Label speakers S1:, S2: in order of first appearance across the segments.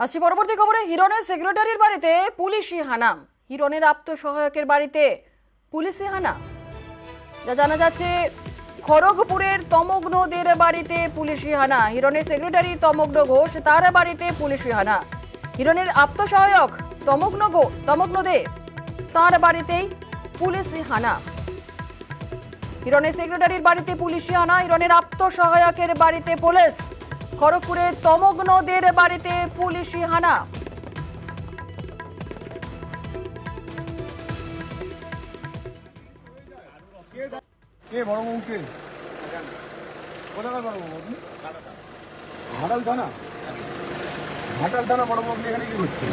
S1: আসছি পরবর্তী খবরে। হিরণের সেক্রেটারির বাড়িতে পুলিশি হানা। হিরণের আত্মসহায়কের বাড়িতে পুলিশি হানা। যা জানা যাচ্ছে, খড়গপুরের তমগ্নদের বাড়িতে পুলিশি হানা। হিরণের সেক্রেটারি তমগ্ন ঘোষ, তার বাড়িতে পুলিশি হানা। হিরণের আত্মসহায়ক তমগ্ন দে, তার বাড়িতেই পুলিশি হানা। হিরণের সেক্রেটারির বাড়িতে পুলিশি হানা, হিরণের আত্মসহায়কের বাড়িতে পুলিশ। খড়গপুরে তমগ্নদের বাড়িতে পুলিশি হানা।
S2: ঘাটাল থানা বড়বাবু, আপনি এখানে কি করছেন?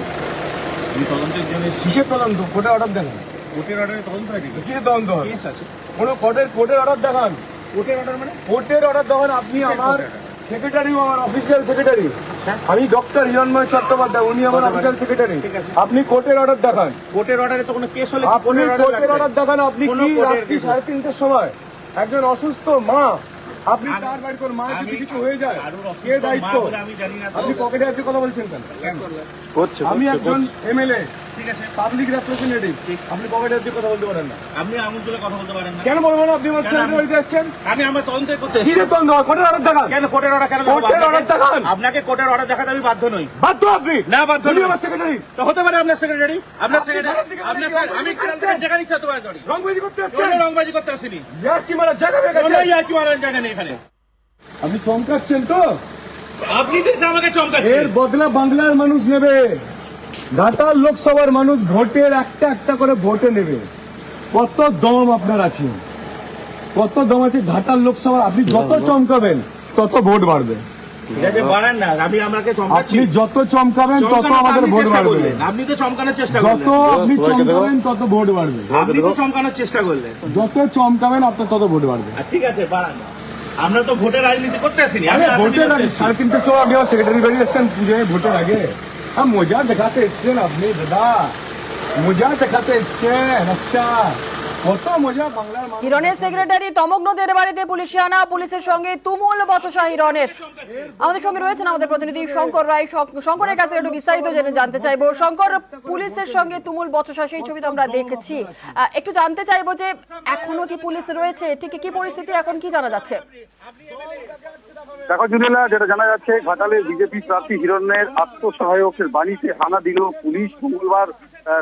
S3: তদন্তের জন্য
S2: কিসের তদন্ত? কোর্টের অর্ডার দেখান।
S3: কোর্টের অর্ডারে তদন্ত হয় নাকি?
S2: কিসের তদন্ত হয়?
S3: কেস আছে।
S2: কোনো কোর্টের অর্ডার দেখান।
S3: কোর্টের অর্ডার মানে?
S2: কোর্টের অর্ডার দেখান। আপনি আমার সেক্রেটারি, আমার অফিসিয়াল সেক্রেটারি। আমি ডক্টর হিরণময় চট্টোপাধ্যায়, উনি আমার অফিসিয়াল সেক্রেটারি।
S3: ঠিক আছে।
S2: আপনি কোর্টের অর্ডার দেখান।
S3: কোর্টের অর্ডারে তো কোনো কেস হলে কি
S2: আপনি কোর্টের অর্ডার দেখান। আপনি
S3: কোনো
S2: কি
S3: কোর্টের
S2: রাত্রি
S3: case
S2: 3:30টার সময় একজন অসুস্থ মা, আপনি তার বাড়ি কোন মায়ের যদি কিছু হয়ে যায়, কে দায়িত্ব?
S3: আমি জানি না।
S2: আপনি পকেটে হাতে কথা বলছেন কেন?
S3: করছে
S2: আমি একজন এমএলএ,
S3: ঠিক আছে।
S2: Public representative. আপনি পকেটে হাতে কথা বলতে পারেন না।
S3: আপনি আঙুল তুলে কথা বলতে পারেন না।
S2: কেন বলবো না? আপনি আমার ছেলের বাড়িতে এসেছেন।
S3: আমি আমার তদন্ত করতে
S2: কি
S3: এসেছি।
S2: রে তদন্ত? কোর্টের অর্ডার দেখান।
S3: কেন কোর্টের অর্ডার কেন দেখাবো?
S2: কোর্টের অর্ডার দেখান।
S3: আপনাকে কোর্টের অর্ডার দেখাতে আমি বাধ্য নই।
S2: বাধ্য আপনি?
S3: না, বাধ্য
S2: উনি
S3: নই।
S2: আমার সেক্রেটারি।
S3: তো হতে পারে আপনার সেক্রেটারি, আপনার
S2: আপনি
S3: সেক্রেটারি,
S2: ঘরের দিকে
S3: আপনার
S2: রংবাজি
S3: আমি
S2: করছেন।
S3: যেখানে যেখানে ইচ্ছা তোমার করি।
S2: রংবাজি করতে এসেছেন।
S3: কোনো রংবাজি করতে আসিনি।
S2: ইয়ার কি মারা জায়গা হয়ে গেছে।
S3: কোনো ইয়ার্কি মারার জায়গা নেই এখানে।
S2: আপনি চমকাচ্ছেন তো?
S3: আপনি তো এসে আমাকে চমকাচ্ছেন।
S2: এর বদলা বাংলার মানুষ নেবে। ঘাটাল লোকসভার মানুষ ভোটের একটা করে ভোটে নেবে। কত দম আপনার আছে, কত দম আছে ঘাটাল লোকসভা। আপনি যত চমকাবেন তত ভোট বাড়বে।
S3: ঠিক আছে, বাড়ান না। আমি আমাকে চমকাচ্ছি।
S2: আপনি যত চমকাবেন তত আমাদের ভোট বাড়বে।
S3: আপনি তো চমকানোর চেষ্টা
S2: যত
S3: করলেন।
S2: আপনি চমকাবেন তত ভোট বাড়বে।
S3: আপনি তো চমকানোর চেষ্টা করলেন।
S2: যত চমকাবেন আপনার তত ভোট বাড়বে।
S3: ঠিক আছে, বাড়ান না। আমরা তো ভোটের রাজনীতি করতে আসিনি। আমি
S2: ভোটের আগে 3:30টার সময় আপনি আমার সেক্রেটারি বাড়ি এসছেন পুজোয় ভোটের আগে। মজা দেখাতে এসছেন আপনি দাদা, মজা দেখাতে এসছেন। আচ্ছা, কত মজা বাংলার মানুষ।
S1: হিরণের সেক্রেটারি তমগ্নদের বাড়িতে পুলিশি হানা, পুলিশের সঙ্গে তুমুল বচসা হিরণের। আমাদের সঙ্গে রয়েছেন আমাদের প্রতিনিধি শঙ্কর রায়। শঙ্করের কাছে একটু বিস্তারিত জানতে চাইবো। শঙ্কর, পুলিশের সঙ্গে তুমুল বচসা, সেই ছবি তো আমরা দেখেছি। একটু জানতে চাইবো যে এখনো কি পুলিশ রয়েছে, ঠিক কি পরিস্থিতি, এখন কি জানা যাচ্ছে?
S4: দেখো জুনেলা, যেটা জানা যাচ্ছে, ঘাটালে বিজেপি প্রার্থী হিরণের আত্মসহায়কের বাড়িতে হানা দিল পুলিশ মঙ্গলবার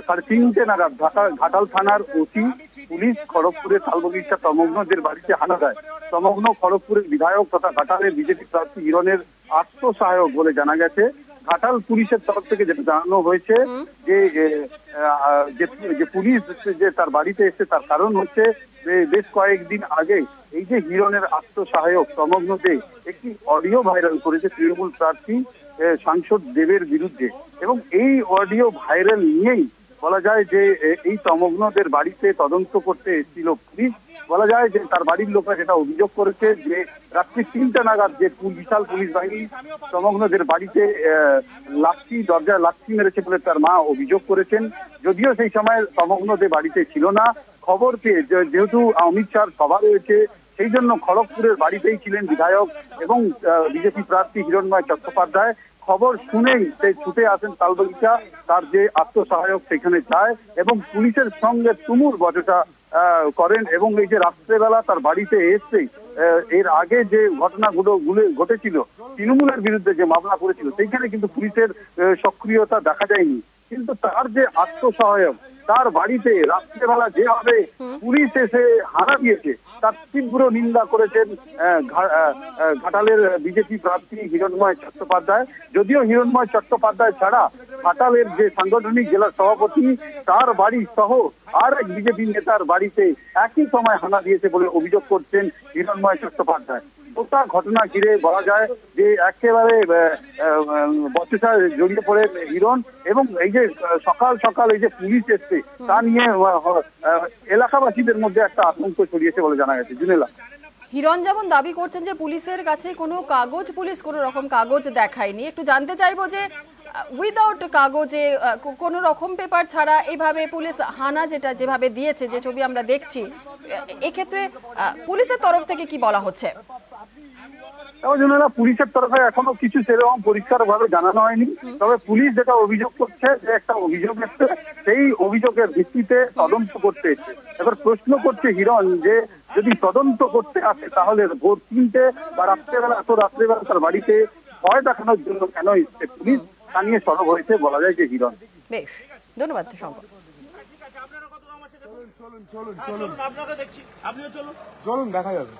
S4: 3:30 নাগাদ। ঘাটাল থানার ওসি পুলিশ খড়গপুরের তালবগিচা তমগ্নদের বাড়িতে হানা দেয়। তমগ্ন খড়গপুরের বিধায়ক তথা ঘাটালের বিজেপি প্রার্থী হিরণের আত্মসহায়ক বলে জানা গেছে। ঘাটাল পুলিশের তরফ থেকে যেটা জানানো হয়েছে যে পুলিশ যে তার বাড়িতে এসে, তার কারণ হচ্ছে বেশ কয়েকদিন আগে এই যে হিরণের আত্মসহায়ক তমগ্ন দে একটি অডিও ভাইরাল করেছে তৃণমূল প্রার্থী সাংসদ দেবের বিরুদ্ধে, এবং এই অডিও ভাইরাল নিয়েই বলা যায় যে এই তমগ্নদের বাড়িতে তদন্ত করতে এসেছিল পুলিশ। বলা যায় যে তার বাড়ির লোকরা যেটা অভিযোগ করেছে যে রাত্রি 3টা নাগাদ যে বিশাল পুলিশ বাহিনী তমগ্নদের বাড়িতে দরজায় লাথি মেরেছে বলে তার মা অভিযোগ করেছেন। যদিও সেই সময় তমগ্নদের বাড়িতে ছিল না। খবর পেয়ে যেহেতু অমিত শাহর সভা রয়েছে, সেই জন্য খড়গপুরের বাড়িতেই ছিলেন বিধায়ক এবং বিজেপি প্রার্থী হিরণময় চট্টোপাধ্যায়। খবর শুনেই সে ছুটে আসেন তালবগিচা, তার যে আত্মসহায়ক সেখানে যায় এবং পুলিশের সঙ্গে তুমুল বচসা করেন। এবং এই যে রাত্রেবেলা তার বাড়িতে এসে এর আগে যে ঘটনাগুলো ঘটেছিল, তৃণমূলের বিরুদ্ধে যে মামলা করেছিল, সেইখানে কিন্তু পুলিশের সক্রিয়তা দেখা যায়নি। কিন্তু তার যে আত্মসহায়ক, তার বাড়িতে রাত্রেবেলা যেভাবে পুলিশ এসে হানা দিয়েছে, তার তীব্র নিন্দা করেছেন ঘাটালের বিজেপি প্রার্থী হিরণময় চট্টোপাধ্যায়। যদিও হিরণময় চট্টোপাধ্যায় ছাড়া ঘাটালের যে সাংগঠনিক জেলা সভাপতি, তার বাড়ি সহ আর এক বিজেপি নেতার বাড়িতে একই সময় হানা দিয়েছে বলে অভিযোগ করছেন হিরণময় চট্টোপাধ্যায়। গোটা ঘটনা ঘিরে বলা যায় যে একেবারে বচসায় জড়িয়ে পড়ে হিরণ, এবং এই যে সকাল সকাল এই যে পুলিশ এসছে তা নিয়ে এলাকাবাসীদের মধ্যে একটা আতঙ্ক ছড়িয়েছে বলে জানা গেছে। জুনেলা,
S1: হিরণ যেমন দাবি করছেন যে পুলিশের কাছে কোনো কাগজ, পুলিশ কোনো রকম কাগজ দেখায়নি, একটু জানতে চাইবো যে উইদাউট কাগজে, কোনো রকম পেপার ছাড়া এইভাবে পুলিশ হানা যেভাবে দিয়েছে, যে ছবি আমরা দেখছি, এক্ষেত্রে পুলিশের তরফ থেকে কি বলা হচ্ছে?
S4: তার জন্য না পুলিশের তরফে এখনো কিছু সেরকম পরিষ্কার ভাবে জানানো হয়নি। তবে পুলিশ যেটা অভিযোগ করছে যে একটা অভিযোগ এসছে, সেই অভিযোগের ভিত্তিতে তদন্ত করতে এসছে। এবার প্রশ্ন করছে হিরণ যে যদি তদন্ত করতে আসে তাহলে ভোর 3টে বা রাত্রেবেলা এত রাত্রেবেলা তার বাড়িতে ভয় দেখানোর জন্য কেন এসছে পুলিশ, তা নিয়ে সরব হয়েছে বলা যায় যে হিরণ।
S1: বেশ, ধন্যবাদ শঙ্কর।
S2: চলুন চলুন চলুন
S3: চলুন আপনাকে দেখছি, আপনিও চলুন।
S2: চলুন দেখা যাবে।